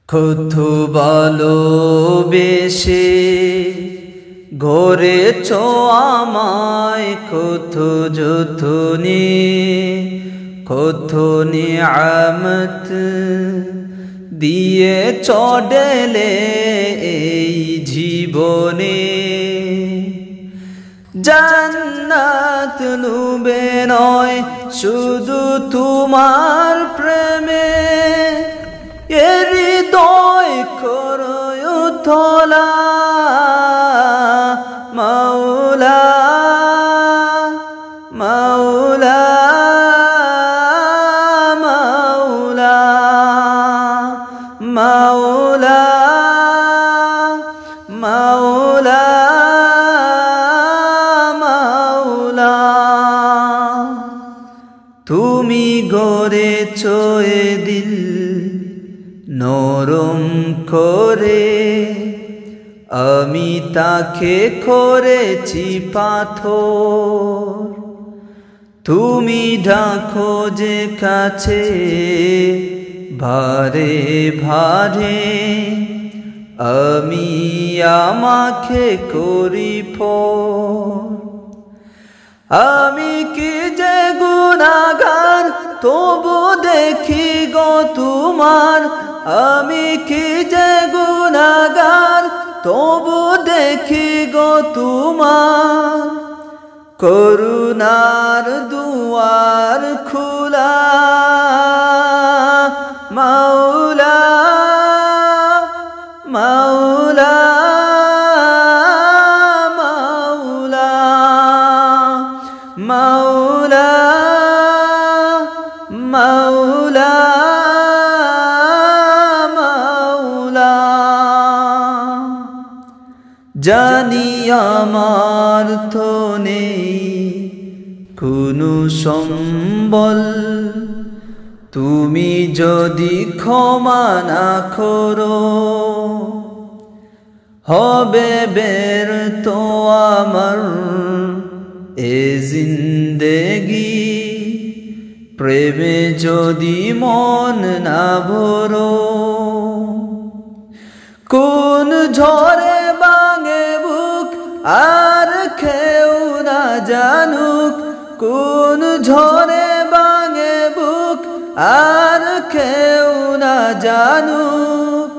কত ভালোবেসে গড়েছ আমায়, কত যতনে, কত নিয়ামত দিয়েছ ঢেলে এই জীবনে। জান্নাত লুবে নয় শুধু তোমার প্রেমে, এ হৃদয় করো উতলা মাওলা, মাওলা, মাওলা, মাওলা, মাওলা, মাওলা। তুমি গড়েছ এ দিল নরম করে, আমি তাকে করেছি পাথর। তুমি ঢাকো যে কাছে ভারে ভারে, আমি আমাকে করি পর। আমি কি যে গুনাহগার তবু দেখি গো তোমার, আমি কি যে গুনাহগার তবু দেখি গো তোমার। করুণার দুয়ার খোলা মাওলা, মাওলা, মাওলা, মাওলা, মাওলা, মাওলা। জানি আমার তো নেই কোনো সম্বল, তুমি যদি ক্ষমা না করো হবে ব্যর্থ আমার এ জিন্দেগি। প্রেমে যদি মন না ভরো, কোন ঝড়ে ভাঙে বুক আর কেউ না জানুক, কোন ঝড়ে ভাঙে বুক আর কেউ না জানুক।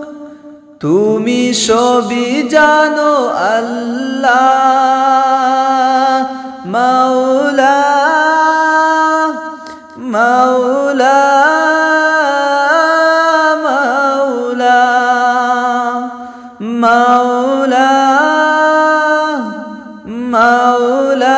তুমি সবই জানো আল্লাহ মাওলা, মাওলা, মাওলা, মাওলা, মাওলা।